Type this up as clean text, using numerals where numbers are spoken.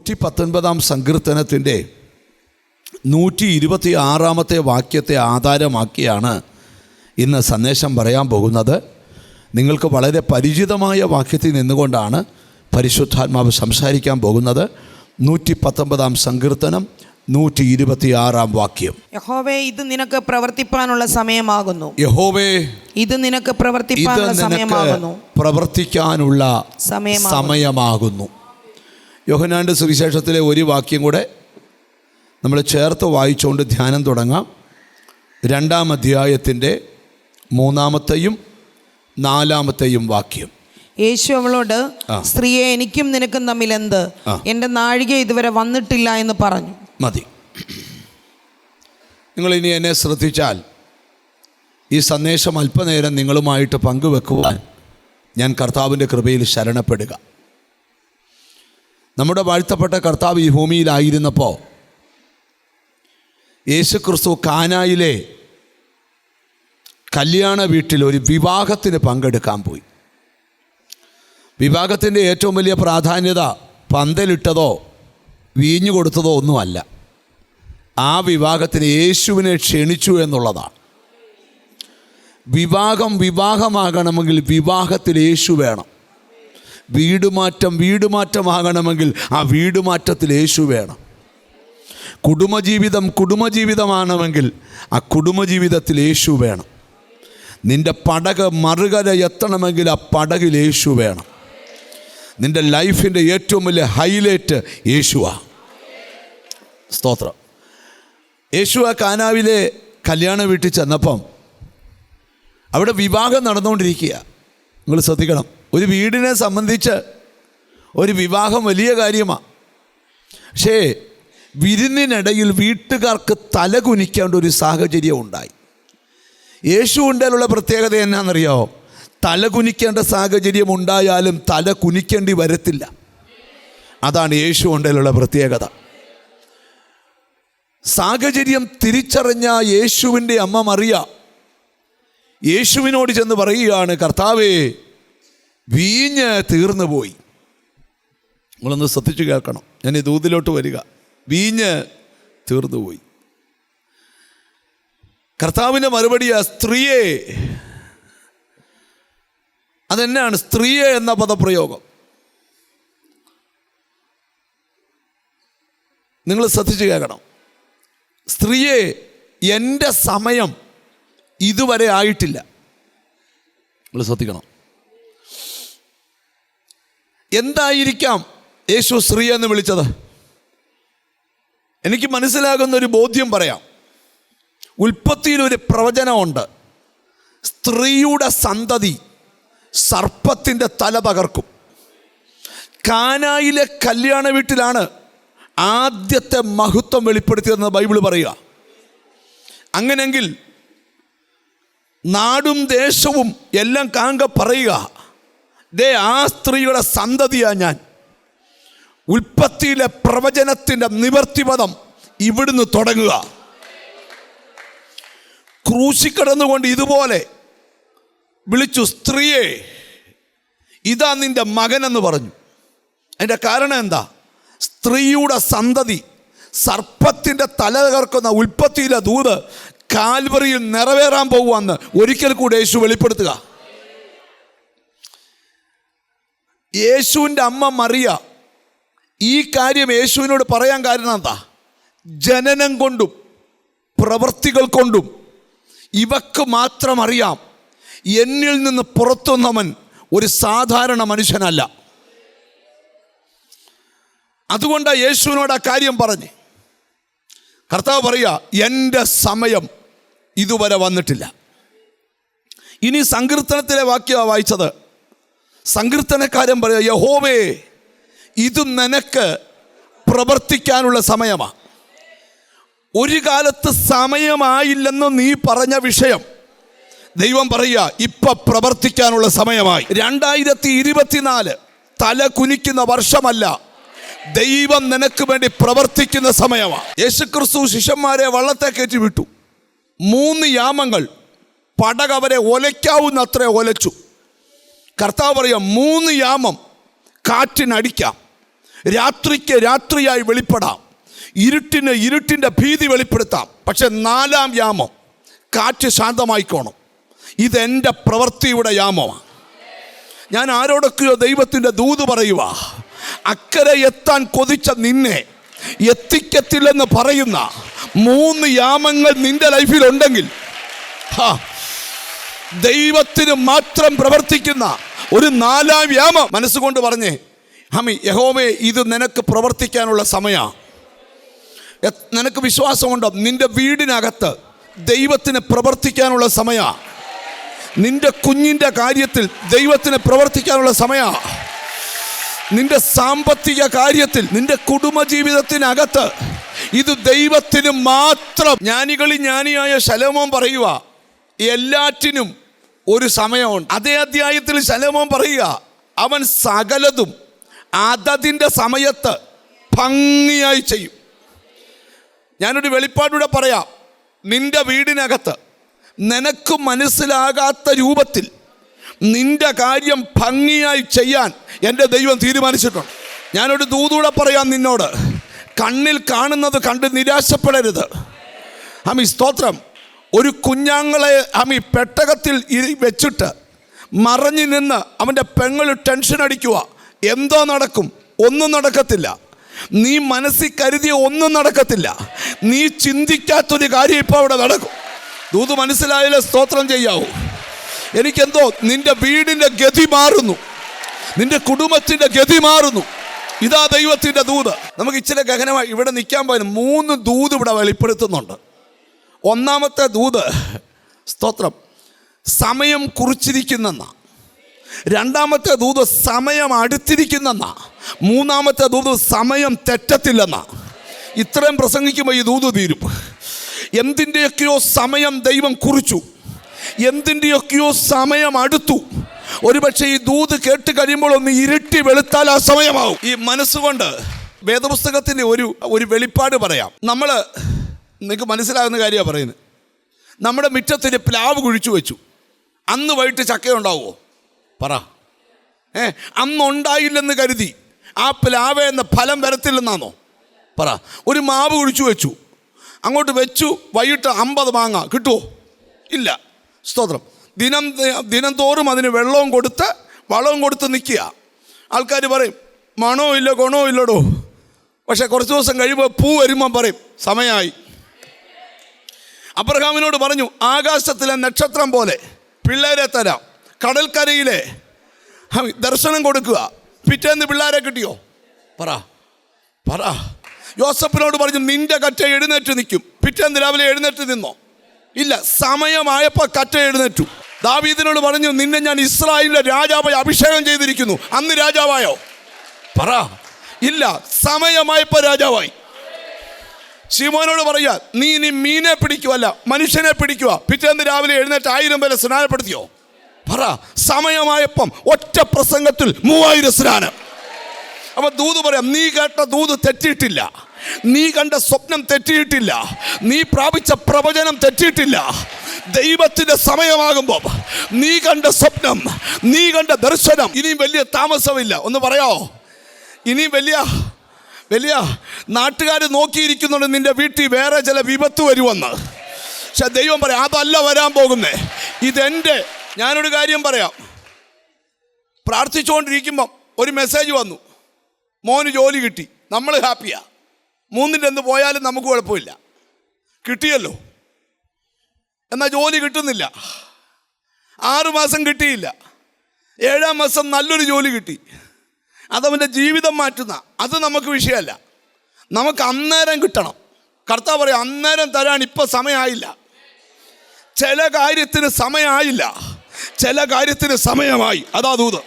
119 സങ്കീർത്തനത്തിൻ്റെ 126 വാക്യത്തെ ആധാരമാക്കിയാണ് ഇന്ന് സന്ദേശം പറയാൻ പോകുന്നത്. നിങ്ങൾക്ക് വളരെ പരിചിതമായ വാക്യത്തിൽ നിന്നുകൊണ്ടാണ് പരിശുദ്ധാത്മാവ് സംസാരിക്കാൻ പോകുന്നത്. 119 സങ്കീർത്തനം 126 വാക്യം. യഹോവേ, ഇത് നിനക്ക് പ്രവർത്തിപ്പാനുള്ള സമയമാകുന്നു. യഹോവേ, ഇത് നിനക്ക് പ്രവർത്തിപ്പാനുള്ള സമയമാകുന്നു. പ്രവർത്തിക്കാനുള്ള സമയമാകുന്നു. യോഹന്നാന്റെ സുവിശേഷത്തിലെ ഒരു വാക്യം കൂടെ നമ്മൾ ചേർത്ത് വായിച്ചുകൊണ്ട് ധ്യാനം തുടങ്ങാം. 2-ാം അധ്യായത്തിൻ്റെ 3-ാമത്തെയും 4-ാമത്തെയും വാക്യം. യേശു അവളോട്, സ്ത്രീയെ, എനിക്കും നിനക്കും തമ്മിൽ എന്ത്? എൻ്റെ നാഴിക ഇതുവരെ വന്നിട്ടില്ല എന്ന് പറഞ്ഞു. മതി. നിങ്ങളിനി എന്നെ ശ്രദ്ധിച്ചാൽ ഈ സന്ദേശം അല്പനേരം നിങ്ങളുമായിട്ട് പങ്കുവെക്കുവാൻ ഞാൻ കർത്താവിൻ്റെ കൃപയിൽ ശരണപ്പെടുക. നമ്മുടെ വാഴ്ത്തപ്പെട്ട കർത്താവ് ഈ ഭൂമിയിലായിരുന്നപ്പോൾ യേശുക്രിസ്തു കാനായിലെ കല്യാണ വീട്ടിൽ ഒരു വിവാഹത്തിന് പങ്കെടുക്കാൻ പോയി. വിവാഹത്തിൻ്റെ ഏറ്റവും വലിയ പ്രാധാന്യത പന്തലിട്ടതോ വീഞ്ഞു കൊടുത്തതോ ഒന്നുമല്ല. ആ വിവാഹത്തിന് യേശുവിനെ ക്ഷണിച്ചു എന്നുള്ളതാണ്. വിവാഹമാകണമെങ്കിൽ വിവാഹത്തിൽ യേശു വേണം. വീടുമാറ്റമാകണമെങ്കിൽ ആ വീടുമാറ്റത്തിൽ യേശു വേണം. കുടുംബജീവിതമാണെങ്കിൽ ആ കുടുംബജീവിതത്തിൽ യേശു വേണം. നിൻ്റെ പടക് മറുകര എത്തണമെങ്കിൽ ആ പടകിൽ യേശു വേണം. നിൻ്റെ ലൈഫിൻ്റെ ഏറ്റവും വലിയ ഹൈലൈറ്റ് യേശുവാ. സ്തോത്രം. യേശു ആ കാനാവിലെ കല്യാണ വീട്ടിൽ ചെന്നപ്പം അവിടെ വിവാഹം നടന്നുകൊണ്ടിരിക്കുക. നിങ്ങൾ ശ്രദ്ധിക്കണം, ഒരു വീടിനെ സംബന്ധിച്ച് ഒരു വിവാഹം വലിയ കാര്യമാണ്. പക്ഷേ വിരുന്നിനിടയിൽ വീട്ടുകാർക്ക് തല കുനിക്കേണ്ട ഒരു സാഹചര്യം ഉണ്ടായി. യേശു ഉണ്ടേലുള്ള പ്രത്യേകത എന്നാണെന്നറിയാമോ? തല കുനിക്കേണ്ട സാഹചര്യം ഉണ്ടായാലും തല കുനിക്കേണ്ടി വരത്തില്ല. അതാണ് യേശു ഉണ്ടേലുള്ള പ്രത്യേകത. സാഹചര്യം തിരിച്ചറിഞ്ഞ യേശുവിൻ്റെ അമ്മ മറിയ യേശുവിനോട് ചെന്ന് പറയുകയാണ്, കർത്താവേ, വീഞ്ഞ് തീർന്നു പോയി. നിങ്ങളൊന്ന് ശ്രദ്ധിച്ചു കേൾക്കണം. ഞാൻ ഈ ദൂതിലോട്ട് വരിക. വീഞ്ഞ് തീർന്നുപോയി. കർത്താവിൻ്റെ മറുപടിയാ, സ്ത്രീയെ. അതെന്നാണ് സ്ത്രീയെ എന്ന പദപ്രയോഗം? നിങ്ങൾ ശ്രദ്ധിച്ചു കേൾക്കണം. സ്ത്രീയെ, എൻ്റെ സമയം ഇതുവരെ ആയിട്ടില്ല. നിങ്ങൾ ശ്രദ്ധിക്കണം. എന്തായിരിക്കാം യേശു സ്ത്രീ എന്ന് വിളിച്ചത്? എനിക്ക് മനസ്സിലാകുന്ന ഒരു ബോധ്യം പറയാം. ഉൽപ്പത്തിയിലൊരു പ്രവചനമുണ്ട്. സ്ത്രീയുടെ സന്തതി സർപ്പത്തിൻ്റെ തല തകർക്കും. കാനായിലെ കല്യാണ വീട്ടിലാണ് ആദ്യത്തെ മഹത്വം വെളിപ്പെടുത്തിയതെന്ന് ബൈബിൾ പറയുക. അങ്ങനെങ്കിൽ നാടും ദേശവും എല്ലാം കാങ്ക പറയുക, ദേ ആ സ്ത്രീയുടെ സന്തതിയാ ഞാൻ. ഉൽപ്പത്തിയിലെ പ്രവചനത്തിൻ്റെ നിവർത്തിപദം ഇവിടുന്ന് തുടങ്ങുക. ക്രൂശി കിടന്നുകൊണ്ട് ഇതുപോലെ വിളിച്ചു, സ്ത്രീയെ, ഇതാ നിൻ്റെ മകനെന്ന് പറഞ്ഞു. അതിൻ്റെ കാരണം എന്താ? സ്ത്രീയുടെ സന്തതി സർപ്പത്തിൻ്റെ തല തകർക്കുന്ന ഉൽപ്പത്തിയിലെ ദൂത് കാൽവറിയിൽ നിറവേറാൻ പോകുവാന്ന് ഒരിക്കൽ കൂടെ യേശു വെളിപ്പെടുത്തുക. യേശുവിൻ്റെ അമ്മ മറിയ ഈ കാര്യം യേശുവിനോട് പറയാൻ കാരണം എന്താ? ജനനം കൊണ്ടും പ്രവൃത്തികൾ കൊണ്ടും ഇവക്ക് മാത്രം അറിയാം, എന്നിൽ നിന്ന് പുറത്തുവന്നവൻ ഒരു സാധാരണ മനുഷ്യനല്ല. അതുകൊണ്ടാണ് യേശുവിനോട് ആ കാര്യം പറഞ്ഞ്. കർത്താവ് പറയുക, എൻ്റെ സമയം ഇതുവരെ വന്നിട്ടില്ല. ഇനി സങ്കീർത്തനത്തിലെ വാക്യമാണ് വായിച്ചത്. സങ്കീർത്തനക്കാരൻ പറയുക, യഹോവേ, ഇത് നിനക്ക് പ്രവർത്തിക്കാനുള്ള സമയമാണ്. ഒരു കാലത്ത് സമയമായില്ലെന്ന് നീ പറഞ്ഞ വിഷയം ദൈവം പറയുക, ഇപ്പം പ്രവർത്തിക്കാനുള്ള സമയമായി. 2024 തല കുനിക്കുന്ന വർഷമല്ല, ദൈവം നിനക്ക് വേണ്ടി പ്രവർത്തിക്കുന്ന സമയമാണ്. യേശുക്രിസ്തു ശിഷ്യന്മാരെ വള്ളത്തെ കയറ്റി വിട്ടു. 3 യാമങ്ങൾ പടക് അവരെ ഒലയ്ക്കാവുന്നത്ര ഒലച്ചു. കർത്താവ് പറയാം, 3 യാമം കാറ്റിനടിക്കാം, രാത്രിക്ക് രാത്രിയായി വെളിപ്പെടാം, ഇരുട്ടിന് ഇരുട്ടിൻ്റെ ഭീതി വെളിപ്പെടുത്താം. പക്ഷെ 4-ാം യാമം കാറ്റ് ശാന്തമായിക്കോണം. ഇതെൻ്റെ പ്രവൃത്തിയുടെ യാമമാണ്. ഞാൻ ആരോടൊക്കെയോ ദൈവത്തിൻ്റെ ദൂത് പറയുക, അക്കരെ എത്താൻ കൊതിച്ച നിന്നെ എത്തിക്കത്തില്ലെന്ന് പറയുന്ന 3 യാമങ്ങൾ നിന്റെ ലൈഫിലുണ്ടെങ്കിൽ, ദൈവത്തിന് മാത്രം പ്രവർത്തിക്കുന്ന ഒരു 4-ാം യാമം മനസ്സുകൊണ്ട് പറഞ്ഞേ, യഹോവേ, ഇത് നിനക്ക് പ്രവർത്തിക്കാനുള്ള സമയമാണ്. നിനക്ക് വിശ്വാസമുണ്ടോ? നിന്റെ വീടിനകത്ത് ദൈവത്തിന് പ്രവർത്തിക്കാനുള്ള സമയമാണ്. നിന്റെ കുഞ്ഞിൻ്റെ കാര്യത്തിൽ ദൈവത്തിന് പ്രവർത്തിക്കാനുള്ള സമയമാണ്. നിന്റെ സാമ്പത്തിക കാര്യത്തിൽ, നിന്റെ കുടുംബജീവിതത്തിനകത്ത് ഇത് ദൈവത്തിന് മാത്രം. ജ്ഞാനികളിൽ ജ്ഞാനിയായ ശലോമോൻ പറയുക, എല്ലാറ്റിനും ഒരു സമയമുണ്ട്. അതേ അധ്യായത്തിൽ ശലോമോൻ പറയുക, അവൻ സകലതും അതതിൻ്റെ സമയത്ത് ഭംഗിയായി ചെയ്യും. ഞാനൊരു വെളിപ്പാടൂടെ പറയാം. നിന്റെ വീടിനകത്ത് നിനക്ക് മനസ്സിലാകാത്ത രൂപത്തിൽ നിന്റെ കാര്യം ഭംഗിയായി ചെയ്യാൻ എൻ്റെ ദൈവം തീരുമാനിച്ചിട്ടുണ്ട്. ഞാനൊരു ദൂതൂടെ പറയാം നിന്നോട്, കണ്ണിൽ കാണുന്നത് കണ്ട് നിരാശപ്പെടരുത്. സ്തോത്രം. ഒരു കുഞ്ഞാങ്ങളെ പെട്ടകത്തിൽ വെച്ചിട്ട് മറഞ്ഞു നിന്ന് അവൻ്റെ പെങ്ങൾ ടെൻഷൻ അടിക്കുക. എന്തോ നടക്കും? ഒന്നും നടക്കത്തില്ല. നീ മനസ്സിൽ കരുതിയ ഒന്നും നടക്കത്തില്ല. നീ ചിന്തിക്കാത്തൊരു കാര്യം ഇപ്പോൾ അവിടെ നടക്കും. ദൂത് മനസ്സിലായാലേ സ്തോത്രം ചെയ്യാവൂ. എനിക്കെന്തോ നിന്റെ വീടിൻ്റെ ഗതി മാറുന്നു, നിന്റെ കുടുംബത്തിൻ്റെ ഗതി മാറുന്നു. ഇതാ ദൈവത്തിൻ്റെ ദൂത്. നമുക്ക് ഇച്ചിരി ഗഹനമായി ഇവിടെ നിൽക്കാൻ പോയാൽ 3 ദൂത് ഇവിടെ വെളിപ്പെടുത്തുന്നുണ്ട്. ഒന്നാമത്തെ ദൂത്, സ്തോത്രം, സമയം കുറിച്ചിരിക്കുന്നെന്ന. രണ്ടാമത്തെ ദൂത് സമയം അടുത്തിരിക്കുന്നെന്ന. മൂന്നാമത്തെ ദൂത് സമയം തെറ്റത്തില്ലെന്ന. ഇത്രയും പ്രസംഗിക്കുമ്പോൾ ഈ ദൂത് തീരും. എന്തിൻ്റെയൊക്കെയോ സമയം ദൈവം കുറിച്ചു, എന്തിൻ്റെയൊക്കെയോ സമയം അടുത്തു. ഒരുപക്ഷെ ഈ ദൂത് കേട്ട് കഴിയുമ്പോൾ ഒന്ന് ഇരുട്ടി വെളുത്താൽ ആ സമയമാവും. ഈ മനസ്സുകൊണ്ട് വേദപുസ്തകത്തിൻ്റെ ഒരു വെളിപ്പാട് പറയാം. നിങ്ങൾക്ക് മനസ്സിലാകുന്ന കാര്യമാണ് പറയുന്നത്. നമ്മുടെ മുറ്റത്തിന് പ്ലാവ് കുഴിച്ചു വെച്ചു. അന്ന് വൈകിട്ട് ചക്ക ഉണ്ടാവുമോ? പറ. അന്നുണ്ടായില്ലെന്ന് കരുതി ആ പ്ലാവ് എന്ന ഫലം വരത്തില്ലെന്നാണോ? പറ. ഒരു മാവ് കുഴിച്ചു വെച്ചു, അങ്ങോട്ട് വെച്ചു, വൈകിട്ട് 50 മാങ്ങ കിട്ടുമോ? ഇല്ല. സ്തോത്രം. ദിനം തോറും അതിന് വെള്ളവും കൊടുത്ത് വളവും കൊടുത്ത് നിൽക്കുക. ആൾക്കാർ പറയും മണോ ഇല്ല ഗുണോ ഇല്ലടോ. പക്ഷെ കുറച്ച് ദിവസം കഴിയുമ്പോൾ പൂ വരുമ്പം പറയും സമയമായി. അബ്രഹാമിനോട് പറഞ്ഞു, ആകാശത്തിലെ നക്ഷത്രം പോലെ പിള്ളേരെ തരാം. കടൽക്കരയിലെ ദർശനം കൊടുക്കുക. പിറ്റേന്ന് പിള്ളേരെ കിട്ടിയോ? പറ. യോസഫിനോട് പറഞ്ഞു, നിന്റെ കറ്റ എഴുന്നേറ്റ് നിൽക്കും. പിറ്റേന്ന് രാവിലെ എഴുന്നേറ്റ് നിന്നോ? ഇല്ല. സമയമായപ്പോൾ കറ്റ എഴുന്നേറ്റു. ദാവീദിനോട് പറഞ്ഞു, നിന്നെ ഞാൻ ഇസ്രായേലിലെ രാജാവായി അഭിഷേകം ചെയ്തിരിക്കുന്നു. അന്ന് രാജാവായോ? പറ. ഇല്ല. സമയമായപ്പോൾ രാജാവായി. ശിമോനോട് പറയുക, നീ ഇനി മീനെ പിടിക്കുവല്ല മനുഷ്യനെ പിടിക്കുക. പിറ്റേന്ന് രാവിലെ എഴുന്നേറ്റ് 1000 പേരെ സ്നാനപ്പെടുത്തിയോ? പറ. സമയമായപ്പം ഒറ്റ പ്രസംഗത്തിൽ 3000 സ്നാനം. അപ്പം ദൂത് പറയാം, നീ കേട്ട ദൂത് തെറ്റിയിട്ടില്ല, നീ കണ്ട സ്വപ്നം തെറ്റിയിട്ടില്ല, നീ പ്രാപിച്ച പ്രവചനം തെറ്റിയിട്ടില്ല. ദൈവത്തിൻ്റെ സമയമാകുമ്പോൾ നീ കണ്ട സ്വപ്നം, നീ കണ്ട ദർശനം ഇനിയും വലിയ താമസമില്ല. ഒന്ന് പറയാമോ? ഇനിയും വലിയ നാട്ടുകാർ നോക്കിയിരിക്കുന്നുണ്ട് നിന്റെ വീട്ടിൽ വേറെ ചില വിപത്ത് വരുമെന്ന്. പക്ഷെ ദൈവം പറയാം, അതല്ല വരാൻ പോകുന്നേ, ഇതെൻ്റെ. ഞാനൊരു കാര്യം പറയാം. പ്രാർത്ഥിച്ചുകൊണ്ടിരിക്കുമ്പം ഒരു മെസ്സേജ് വന്നു, മോന് ജോലി കിട്ടി. നമ്മൾ ഹാപ്പിയാ. 3ൻ്റെ എന്ത് പോയാലും നമുക്ക് കുഴപ്പമില്ല, കിട്ടിയല്ലോ. എന്നാൽ ജോലി കിട്ടുന്നില്ല. 6 മാസം കിട്ടിയില്ല. 7-ാം മാസം നല്ലൊരു ജോലി കിട്ടി. അതവൻ്റെ ജീവിതം മാറ്റുന്ന. അത് നമുക്ക് വിഷയമല്ല. നമുക്ക് അന്നേരം കിട്ടണം. കർത്താവ് പറയാം, അന്നേരം തരാൻ ഇപ്പം സമയമായില്ല. ചില കാര്യത്തിന് സമയമായില്ല, ചില കാര്യത്തിന് സമയമായി. അതാ ദൂത്.